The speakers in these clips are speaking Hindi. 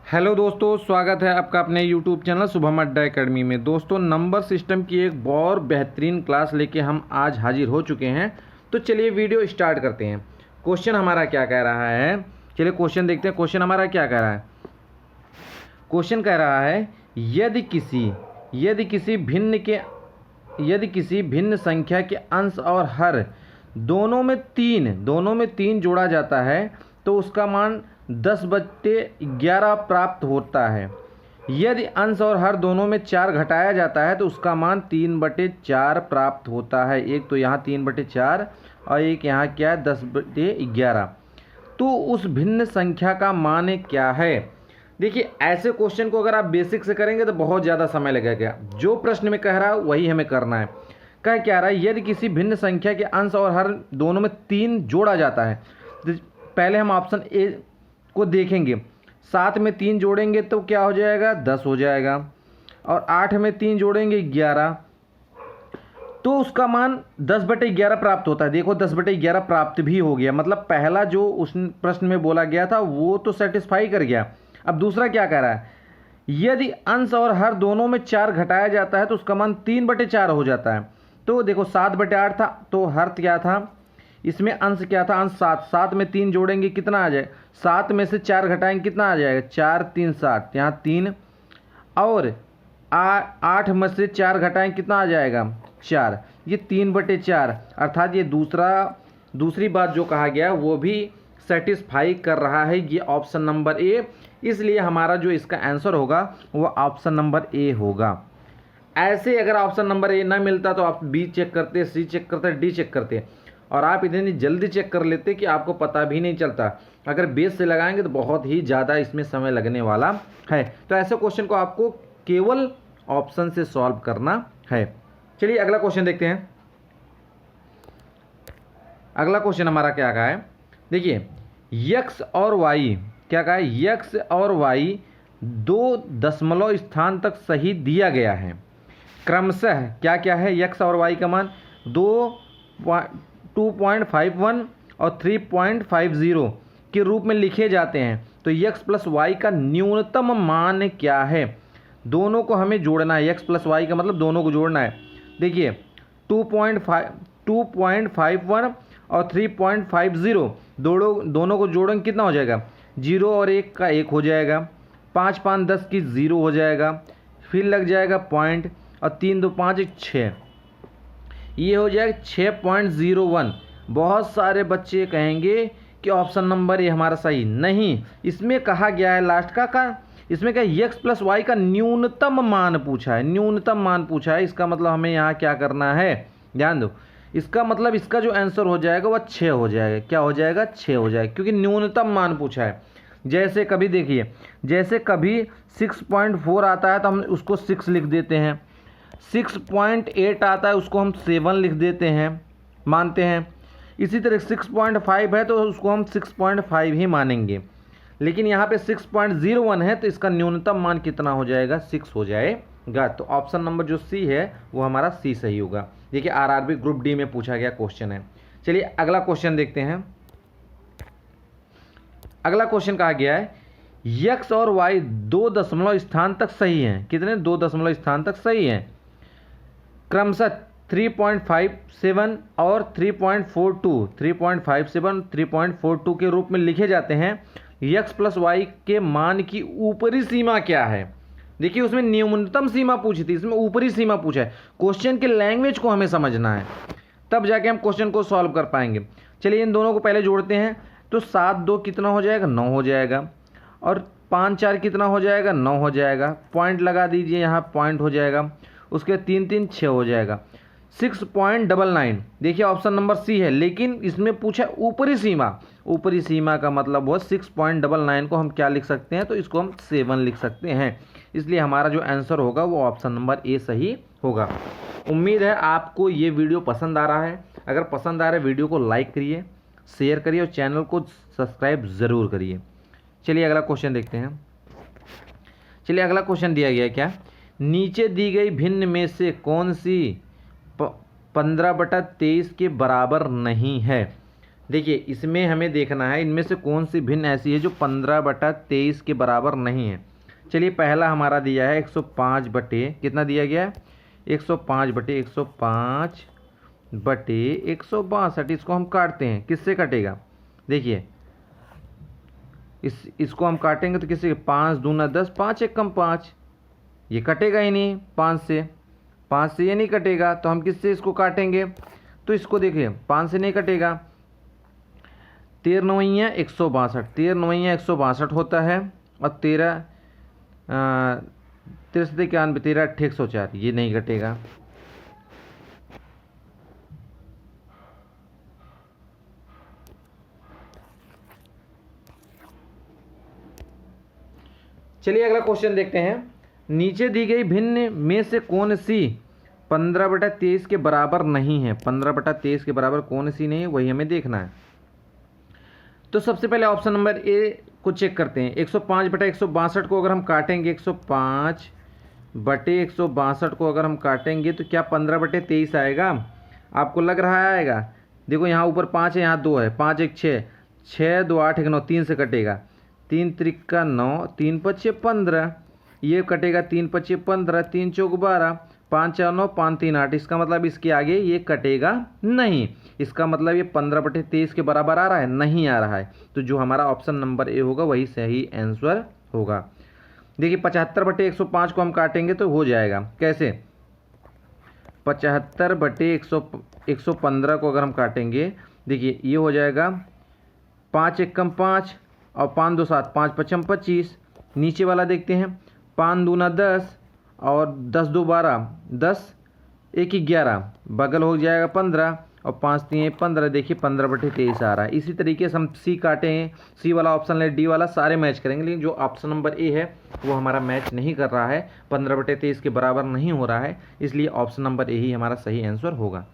हेलो दोस्तों, स्वागत है आपका अपने यूट्यूब चैनल शुभम अड्डा एकेडमी में। दोस्तों, नंबर सिस्टम की एक बहुत बेहतरीन क्लास लेके हम आज हाजिर हो चुके हैं। तो चलिए वीडियो स्टार्ट करते हैं। क्वेश्चन हमारा क्या कह रहा है, चलिए क्वेश्चन देखते हैं। क्वेश्चन हमारा क्या कह रहा है। क्वेश्चन कह रहा है यदि किसी भिन्न संख्या के अंश और हर दोनों में तीन जोड़ा जाता है तो उसका मान 10/11 प्राप्त होता है। यदि अंश और हर दोनों में 4 घटाया जाता है तो उसका मान 3/4 प्राप्त होता है। एक तो यहाँ 3/4 और एक यहाँ क्या है 10/11। तो उस भिन्न संख्या का मान क्या है। देखिए, ऐसे क्वेश्चन को अगर आप बेसिक से करेंगे तो बहुत ज़्यादा समय लगेगा। जो प्रश्न में कह रहा है वही हमें करना है। क्या रहा है, यदि किसी भिन्न संख्या के अंश और हर दोनों में 3 जोड़ा जाता है तो पहले हम ऑप्शन ए को देखेंगे। 7 में 3 जोड़ेंगे तो क्या हो जाएगा, 10 हो जाएगा। और 8 में 3 जोड़ेंगे 11, तो उसका मान 10/11 प्राप्त होता है। देखो 10/11 प्राप्त भी हो गया, मतलब पहला जो उस प्रश्न में बोला गया था वो तो सेटिस्फाई कर गया। अब दूसरा क्या कह रहा है, यदि अंश और हर दोनों में 4 घटाया जाता है तो उसका मान 3/4 हो जाता है। तो देखो 7/8 था तो हर क्या था, इसमें अंश क्या था, अंश 7 में 3 जोड़ेंगे कितना आ जाए, 7 में से 4 घटाएंगे कितना आ जाएगा, 4 3 7, यहाँ 3। और 8 में से 4 घटाएंगे कितना आ जाएगा, 4। ये 3/4 अर्थात ये दूसरी बात जो कहा गया वो भी सेटिस्फाई कर रहा है। ये ऑप्शन नंबर ए, इसलिए हमारा जो इसका आंसर होगा वो ऑप्शन नंबर ए होगा। ऐसे अगर ऑप्शन नंबर ए ना मिलता तो आप बी चेक करते, सी चेक करते, डी चेक करते, और आप इतनी जल्दी चेक कर लेते कि आपको पता भी नहीं चलता। अगर बेस से लगाएंगे तो बहुत ही ज़्यादा इसमें समय लगने वाला है। तो ऐसे क्वेश्चन को आपको केवल ऑप्शन से सॉल्व करना है। चलिए अगला क्वेश्चन देखते हैं। अगला क्वेश्चन हमारा क्या कहा है, देखिए यक्स और वाई क्या कहा है, यक्स और वाई 2 दशमलव स्थान तक सही दिया गया है। क्रमशः क्या क्या है, यक्स और वाई का मान 2.51 और 3.50 के रूप में लिखे जाते हैं। तो यक्स प्लस वाई का न्यूनतम मान क्या है। दोनों को हमें जोड़ना है, यक्स प्लस वाई का मतलब दोनों को जोड़ना है। देखिए 2.51 और 3.50 दोनों को जोड़ेंगे कितना हो जाएगा, 0 और 1 का 1 हो जाएगा, 5 5 10 की 0 हो जाएगा, फिर लग जाएगा पॉइंट, और 3 2 5 6, ये हो जाएगा 6.01। बहुत सारे बच्चे कहेंगे कि ऑप्शन नंबर ये हमारा सही नहीं। इसमें कहा गया है लास्ट का इसमें क्या, यक्स प्लस वाई का न्यूनतम मान पूछा है, न्यूनतम मान पूछा है। इसका मतलब हमें यहाँ क्या करना है, ध्यान दो। इसका मतलब इसका जो आंसर हो जाएगा वह 6 हो जाएगा। क्या हो जाएगा, 6 हो जाएगा, क्योंकि न्यूनतम मान पूछा है। जैसे कभी देखिए, जैसे कभी 6.4 आता है तो हम उसको 6 लिख देते हैं, 6.8 आता है उसको हम 7 लिख देते हैं, मानते हैं। इसी तरह 6.5 है तो उसको हम 6.5 ही मानेंगे। लेकिन यहाँ पे 6.01 है तो इसका न्यूनतम मान कितना हो जाएगा, 6 हो जाएगा। तो ऑप्शन नंबर जो सी है वो हमारा सी सही होगा। देखिए आरआरबी ग्रुप डी में पूछा गया क्वेश्चन है। चलिए अगला क्वेश्चन देखते हैं। अगला क्वेश्चन कहा गया है यक्स और वाई 2 दशमलव स्थान तक सही हैं। कितने, 2 दशमलव स्थान तक सही हैं। क्रमशः 3.57 और 3.42 के रूप में लिखे जाते हैं। यक्स प्लस वाई के मान की ऊपरी सीमा क्या है। देखिए उसमें न्यूनतम सीमा पूछी थी, इसमें ऊपरी सीमा पूछा है। क्वेश्चन के लैंग्वेज को हमें समझना है, तब जाके हम क्वेश्चन को सॉल्व कर पाएंगे। चलिए इन दोनों को पहले जोड़ते हैं। तो 7 2 कितना हो जाएगा, 9 हो जाएगा, और 5 4 कितना हो जाएगा, 9 हो जाएगा। पॉइंट लगा दीजिए, यहाँ पॉइंट हो जाएगा। उसके 3 3 6 हो जाएगा, 6.99। देखिए ऑप्शन नंबर सी है, लेकिन इसमें पूछा ऊपरी सीमा। ऊपरी सीमा का मतलब वो 6.99 को हम क्या लिख सकते हैं, तो इसको हम 7 लिख सकते हैं। इसलिए हमारा जो आंसर होगा वो ऑप्शन नंबर ए सही होगा। उम्मीद है आपको ये वीडियो पसंद आ रहा है। अगर पसंद आ रहा है वीडियो को लाइक करिए, शेयर करिए और चैनल को सब्सक्राइब ज़रूर करिए। चलिए अगला क्वेश्चन देखते हैं। चलिए अगला क्वेश्चन दिया गया है क्या, नीचे दी गई भिन्न में से कौन सी 15/23 के बराबर नहीं है। देखिए इसमें हमें देखना है इनमें से कौन सी भिन्न ऐसी है जो 15/23 के बराबर नहीं है। चलिए पहला हमारा दिया है 105 बटे कितना दिया गया है 105/162। इसको हम काटते हैं, किससे कटेगा? देखिए इसको हम काटेंगे तो किससे? 5 दूना 10, 5 एक कम 5, ये कटेगा ही नहीं 5 से, 5 से ये नहीं कटेगा, तो हम किससे इसको काटेंगे? तो इसको देखिए 5 से नहीं कटेगा। 13 नवैया 162, 13 नवैया 162 होता है, और 13 93 13 8 104, ये नहीं कटेगा। चलिए अगला क्वेश्चन देखते हैं। नीचे दी गई भिन्न में से कौन सी 15/23 के बराबर नहीं है? 15/23 के बराबर कौन सी नहीं है, वही हमें देखना है। तो सबसे पहले ऑप्शन नंबर ए को चेक करते हैं। 105/162 को अगर हम काटेंगे, 105/162 को अगर हम काटेंगे तो क्या 15/23 आएगा? आपको लग रहा है आएगा? देखो यहाँ ऊपर 5 है, यहाँ 2 है, 5 एक 6, 6 2 8 1 9, 3 से कटेगा, 3 त्रिका 9, 3 पच्चे 15, ये कटेगा 3 पच्चे 15, 3 चौक 12, 5 4 9, 5 3 8। इसका मतलब इसके आगे ये कटेगा नहीं। इसका मतलब ये 15/23 के बराबर आ रहा है? नहीं आ रहा है। तो जो हमारा ऑप्शन नंबर ए होगा वही सही आंसर होगा। देखिए 75/105 को हम काटेंगे तो हो जाएगा कैसे? 75/115 को अगर हम काटेंगे, देखिए ये हो जाएगा 5 एक कम 5, और 5 2 7, 5 पचम 25। नीचे वाला देखते हैं, 5 दूना 10, और 10 2 12, 10 1 11, बगल हो जाएगा 15, और 5 3 15। देखिए 15/23 आ रहा है। इसी तरीके से हम सी काटे हैं, सी वाला ऑप्शन ले, डी वाला, सारे मैच करेंगे, लेकिन जो ऑप्शन नंबर ए है वो हमारा मैच नहीं कर रहा है, 15/23 के बराबर नहीं हो रहा है, इसलिए ऑप्शन नंबर ए ही हमारा सही आंसर होगा।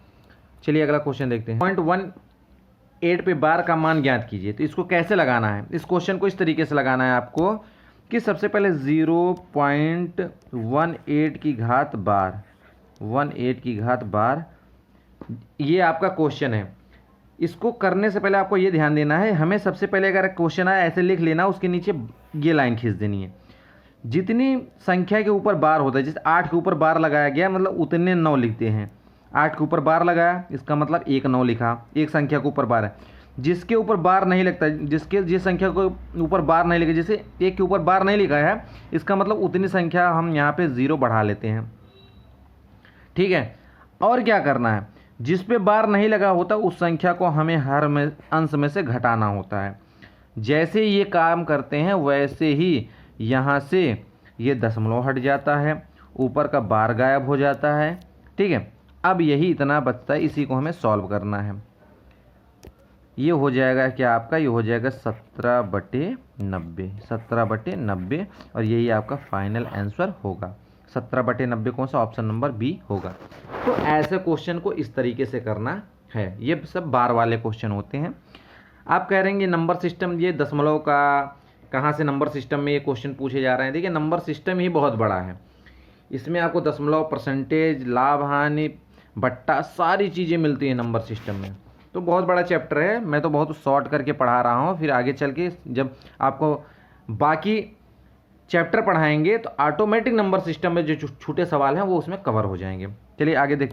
चलिए अगला क्वेश्चन देखते हैं। 0.18 पे बार का मान ज्ञात कीजिए। तो इसको कैसे लगाना है? इस क्वेश्चन को इस तरीके से लगाना है आपको कि सबसे पहले 0.18 की घात बार, 18 की घात बार, ये आपका क्वेश्चन है। इसको करने से पहले आपको ये ध्यान देना है, हमें सबसे पहले अगर क्वेश्चन आया ऐसे लिख लेना, उसके नीचे ये लाइन खींच देनी है। जितनी संख्या के ऊपर बार होता है, जैसे 8 के ऊपर बार लगाया गया मतलब उतने 9 लिखते हैं। 8 के ऊपर बार लगाया, इसका मतलब 1 9 लिखा, एक संख्या के ऊपर बार है। जिसके ऊपर बार नहीं लगता, जिस संख्या के ऊपर बार नहीं लिखा, जैसे 1 के ऊपर बार नहीं लिखा है, इसका मतलब उतनी संख्या हम यहाँ पे 0 बढ़ा लेते हैं। ठीक है, और क्या करना है? जिस पे बार नहीं लगा होता उस संख्या को हमें हर में अंश में से घटाना होता है। जैसे ये काम करते हैं वैसे ही यहाँ से ये दशमलव हट जाता है, ऊपर का बार गायब हो जाता है। ठीक है, अब यही इतना बचता है, इसी को हमें सॉल्व करना है। ये हो जाएगा क्या आपका? ये हो जाएगा 17/90, 17/90, और यही आपका फाइनल आंसर होगा। 17/90 कौन सा? ऑप्शन नंबर बी होगा। तो ऐसे क्वेश्चन को इस तरीके से करना है। ये सब बार वाले क्वेश्चन होते हैं। आप कह रहे हैं नंबर सिस्टम, ये दशमलव का कहाँ से नंबर सिस्टम में ये क्वेश्चन पूछे जा रहे हैं? देखिए नंबर सिस्टम ही बहुत बड़ा है, इसमें आपको दशमलव, परसेंटेज, लाभ हानि, बट्टा, सारी चीज़ें मिलती हैं नंबर सिस्टम में। तो बहुत बड़ा चैप्टर है, मैं तो बहुत शॉर्ट करके पढ़ा रहा हूँ, फिर आगे चल के जब आपको बाकी चैप्टर पढ़ाएंगे तो ऑटोमेटिक नंबर सिस्टम में जो छोटे सवाल हैं वो उसमें कवर हो जाएंगे। चलिए आगे देखते हैं।